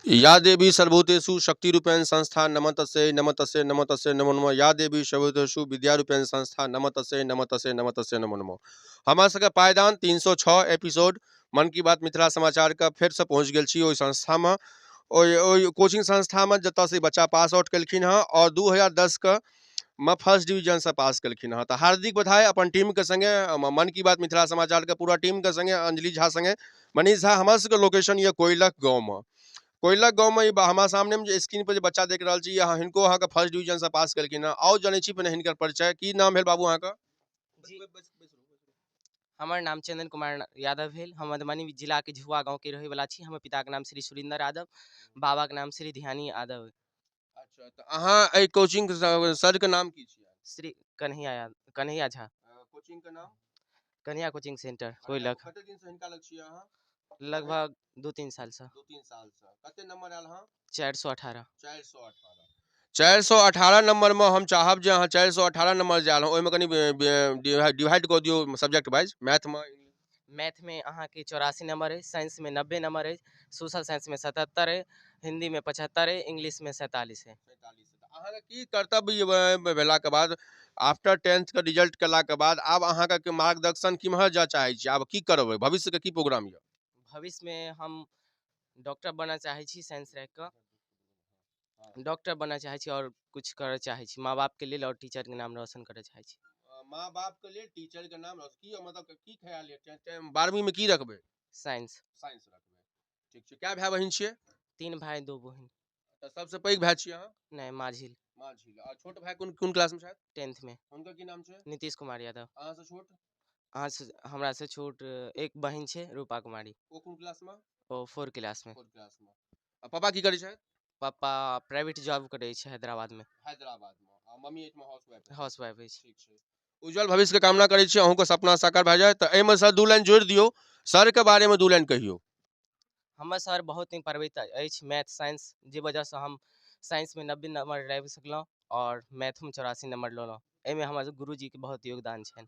या देवी सर्वभूतेषु शक्तिरूपेण संस्था नमस्तस्यै नमस्तस्यै नमस्तस्यै नमो नमः। या देवी सर्वभूतेषु विद्यारूपेण संस्था नमस्तस्यै नमस्तस्यै नमस्तस्यै नमो नमः। हमरा सबके पायदान 306 एपिसोड मन की बात मिथिला समाचार का फेर से पहुँच गेल छी ओहि संस्था में, ओहि कोचिंग संस्था में जतऽ से बच्चा पास आउट केलखिन हँ और 2010 के में फर्स्ट डिवीजन से पास केलखिन हँ। तो हार्दिक बधाई अपन टीम के संगे, मन की बात मिथिला समाचार के पूरा टीम के संगे, अंजलि झा संगे मनीष झा। हमरा सबके लोकेशन ये कोइलख गाँव में, कोइलख गाँव में हमारा सामने में जो स्क्रीन पर जो बच्चा देख रहा छी, यहाँ हिनको अहाँ के फर्स्ट डिवीजन से पास केलखिन हँ। आओ जानै छी पहिने हिनकर परिचय। की नाम भेल बाबू अहाँ का? जी हमर नाम चंदन कुमार यादव भेल। हम मधुबनी जिला के झुआ गांव के रहे वाला छी। हमर पिता के नाम श्री सुरेंद्र यादव, बाबा के नाम श्री ध्यानी यादव। अच्छा, तो अहाँ ए कोचिंग सर के नाम की छियै? श्री कन्हैया झा। कोचिंग के नाम कन्हैया कोचिंग सेंटर कोइलख। कते दिन से हिनका लग छियै अहाँ? लगभग 2-3 साल से। 2-3 साल से। कते नंबर आयल अहाँ? 418। 418 नंबर में हम चाहब जे अहाँ 418 नंबर जे आयल हँ ओहिमे कनि डिवाइड कऽ दियौ सब्जेक्ट वाइज। मैथ में अहाँ के 84 नंबर है, साइंस में 90 नंबर है, सोशल साइंस में 77 है, हिंदी में 75 है, इंग्लिश में 47 है। अहाँ के की कर्तव्य भेला के बाद, आफ्टर 10th के रिजल्ट केला के बाद आब अहाँ के मार्गदर्शन किम्हर जा चाहै छी? आब की करबै? भविष्य के की प्रोग्राम ये? भविष्य में हम डॉक्टर बनना चाहे छी, साइंस रख के डॉक्टर बनना चाहे छी और कुछ करऽ चाहे छी माँ बाप के लिए और टीचर के नाम रोशन करऽ चाहे छी। माँ बाप के लिए टीचर के नाम की मतलब की ख्याल है? 12वीं में की रखबै? साइंस। साइंस रखबै। ठीक छै। क्या भाई बहिन छियै? 3 भाई 2 बहिन। तो सबसे पैघ भाई छियै अहाँ? नहीं, माझिल। माझिल। और छोट भाई कोन क्लास में छथि? 10th में। उनका की नाम छै? नीतीश कुमार यादव। अहाँ से छोट? अहाँ से हमरा से छोट एक बहिन छै, रूपा कुमारी। ओ कोन क्लास में? ओ 4 क्लास में। 4 क्लास में। आ पापा की करै छथि? पापा प्राइवेट जॉब करै छै हैदराबाद में। हैदराबाद में। आ मम्मी एठमा हाउसवाइफ? हाउसवाइफ है। ठीक छै। उज्जवल भविष्य के कामना करै छी, अहूँ के सपना साकार भए जाए। तऽ एहिमे सर 2 लाइन जोड़ि दियौ, सर के बारे में 2 लाइन कहियौ। हमर सर बहुत नीक पढ़बैत अछि, मैथ साइंस, जे वजह से हम साइंस में 90 नंबर लाबि सकलहुँ और मैथ में 84 नंबर लेलहुँ। एहिमे हमर गुरुजी के बहुत योगदान छनि।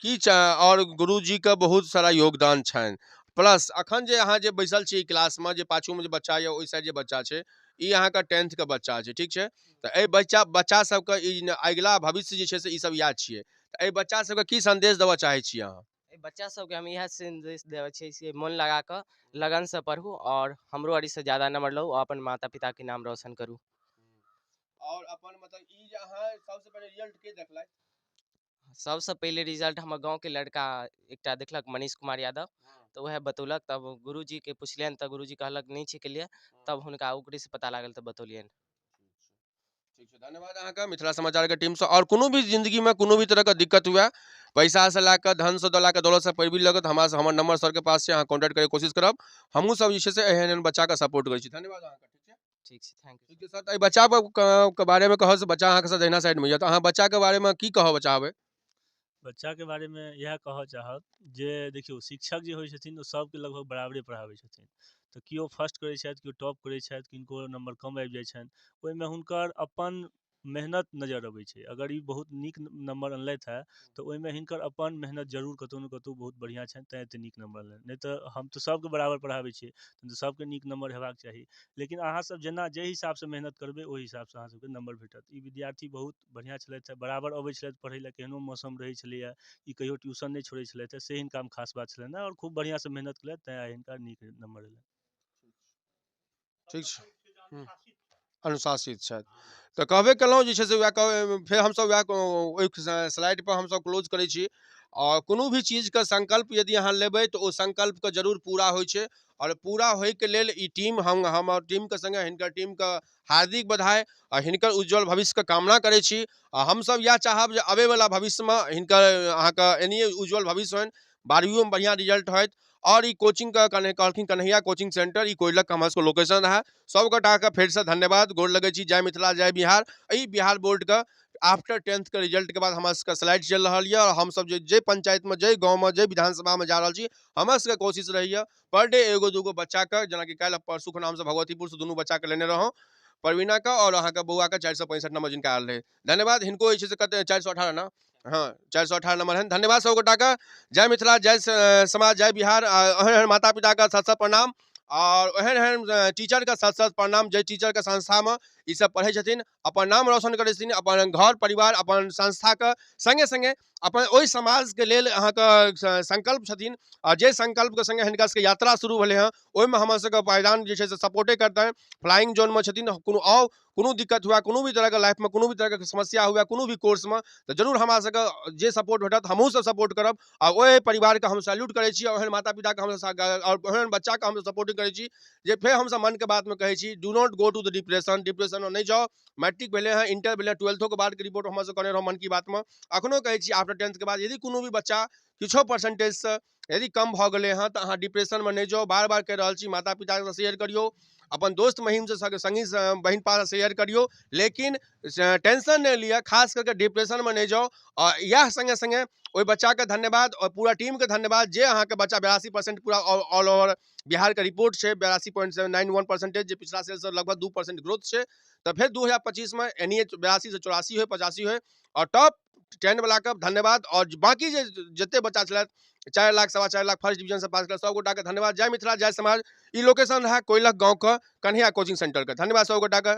की और गुरुजी के बहुत सारा योगदान छनि। प्लस अखन जे अहाँ जे बैसल छी क्लास में, जे पाछू में जे बच्चा ये, ओहि साइड जे बच्चा छै, ई अहाँ के 10th के बच्चा छै, ठीक छै। तऽ एहि बच्चा सबके ई अगिला भविष्य जे छै से ई सब याद छियै। तऽ एहि बच्चा सबके की संदेश देबऽ चाहै छी अहाँ? बच्चा सबके हम इएह संदेश देबै छियै से मोन लगा कऽ लगन से पढ़ू और हमरो आरी से ज्यादा नंबर लो और अपन माता पिता के नाम रोशन करू। और अपन मतलब ई जे अहाँ सबसे पहले रिजल्ट के देखलथि? सबसे पहले रिजल्ट हमर गांव के लड़का एकटा देखलक, मनीष कुमार यादव, तो वह बतौलक। तब गुरुजी के पुछलियनि तऽ गुरुजी कहलक नहीं छै केलिए, तब हुनका ओकरे से पता लागल तऽ बतौलियनि। ठीक छै। धन्यवाद अहाँ का मिथिला समाचार के टीम से। और कोनो भी जिंदगी में कोनो भी तरह का दिक्कत हुआ, पैसा से लाकर, धन से लाकर, दौलत से, पैर भी लगत, हमर नंबर सर के पास छै, अहाँ कांटेक्ट करे कोशिश करब। हमहूँ सब जे छै से एहन बच्चा के सपोर्ट करै छी। धन्यवाद अहाँ का। ठीक छै। ठीक छै, थैंक यू। ठीक छै सर। तऽ बच्चा के बारे में कहब से बच्चा अहाँ के साथ जहिना साइड में ये, तऽ अहाँ बच्चा के बारे में की कहब चाहबै? बच्चा के बारे में इएह कहऽ चाहब जे देखियौ, शिक्षक जे होइ छथिन ओ सबके लगभग बराबरे पढ़ाबै छथिन। तऽ केओ फर्स्ट करै छथि, केओ टॉप करै छथि, किनको नंबर कम आबि जाइ छनि। ओहिमे हुनकर अपन मेहनत नजर अबै छै। अगर ई बहुत नीक नंबर अनलथि है तऽ ओहिमे हिनकर अपन मेहनत जरूर कतौ ने कतौ बहुत बढ़िआँ छनि, तेँ एतेक नीक नंबर अनलनि। नहि तऽ हम तऽ सबके बराबर पढ़ाबै छियै, तऽ सबके नीक नंबर हेबाक चाही। लेकिन अहाँसब जेना जाहि हिसाबसँ मेहनत करबै ओहि हिसाबसँ अहाँसबके नंबर भेटत। ई विद्यार्थी बहुत बढ़िआँ छलथि है, बराबर अबै छलथि पढ़ै लए, केहनो मौसम रहै छलैए, ई कहियो ट्यूशन नहि छोड़ै छलथि है, से हिनकामे खास बात छलनि है। और खूब बढ़िआँसँ मेहनत केलथि, तेँ हिनका नीक नंबर अयलनि। ठीक छै। अनुशासित छथि। तऽ कहबे केलहुँ जे छै से वएह फेर हमसब वएह ओहि स्लाइड पर हमसब क्लोज करै छी। और कोनो भी चीज के संकल्प यदि अहाँ लेबै तऽ ओ संकल्प के जरूर पूरा होइ छै। और पूरा होइके लेल ई टीम, हमर टीम के संगे हिनकर टीम के हार्दिक बधाई और हिनकर उज्जवल भविष्य के कामना करै छी। आ हमसब इएह चाहब जे आबे वाला भविष्य में हिनकर अहाँके एनाहिए उज्जवल भविष्य होइन, 12वीं में बढ़िया रिजल्ट होइत। और ई कोचिंग का कहलखिन कन्हैया कोचिंग सेंटर, ई कोइलख का हमर सबके लोकेशन है। सब गोटा के फेर से धन्यवाद, गोर लगै छी। जय मिथिला जय बिहार। ई बिहार बोर्ड का आफ्टर 10th के रिजल्ट के बाद हमर सबके स्लाइड चल रहा है। और हम सब जे पंचायत में, जे गाँव में, जे विधानसभा में जा रहा छी, हमर सबके कोशिश रही पर डे एगो दूगो बच्चा के, जेना कि काल्हि परसू खना हमसब भगवतीपुर से दुनू बच्चा के लेने रहौं, प्रवीणा का और अहाँ के बौआ का 465 नंबर जिनका आयल रहे। धन्यवाद। हिनको जे छै से कते 418 ना, हाँ 418 नंबर है। धन्यवाद सब गोटा का। जय मिथिला जय समाज जय बिहार। एहन माता पिता का सत सत प्रणाम। और एहन एहन टीचर के साथ साथ प्रणाम जे टीचर के संस्था में ई सब पढ़ै छथिन, अपन नाम रोशन करै छथिन, अपन घर परिवार अपन संस्था के संगे संगे अपन ओहि समाज के लेल अहाँके संकल्प छथिन। आ जे संकल्प के संगे हिनका सबके यात्रा शुरू भेलै हँ, ओहिमे हमर सबके पायदान जे छै से सपोर्टे करतनि। फ्लाइंग जोन में छथिन, कोनो दिक्कत हुए, कोनो भी तरह के लाइफ में कोनो भी तरह के समस्या हुए, कोनो भी कोर्स में, तो जरूर हमरा सबके जे सपोर्ट भेटत हमहूँ सब सपोर्ट करब। आ ओहि परिवार के हम सैल्यूट करै छी, और ओहन माता पिता के हम और ओहन बच्चा के हम सपोर्टिंग करै छी। जे फेर हम सब मन के बात में कहै छी, do not go to the depression में नहीं जाओ। मैट्रिक भेले हैं, इंटर भेले, 12थो के बाद के रिपोर्ट हम सब करने रहो मन की बात में। अखनो कहै छी आफ्टर 10th के बाद यदि कोनो भी बच्चा किछो परसेंटेज से यदि कम भऽ गेलै हँ, तऽ अहाँ डिप्रेशन में नहीं जाओ। बार बार कहि रहल छी, माता पिता से शेयर करियो, अपन दोस्त महिम से संगी बहिन पास शेयर करियो, लेकिन टेंशन नहीं लिया, खास करके डिप्रेशन में नहीं जाओ। और यह संगे संगे ओहि बच्चा के धन्यवाद और पूरा टीम के धन्यवाद जे अहाँ के बच्चा 82% पूरा ऑल ओवर बिहार के रिपोर्ट है 82.91% जे पिछला साल से लगभग 2% ग्रोथ है। तो फिर 2025 में NEH 82 से 84 हो 85 हो और टॉप 10 वाला के धन्यवाद। और बाकी जते बच्चा छल 4 लाख 4.25 लाख फर्स्ट डिवीजन से पास कर सब गोटा के धन्यवाद। जय मिथिला जय समाज। ई लोकेशन है कोइलख गाँव के कन्हैया कोचिंग सेंटर के। धन्यवाद सब गोटा के।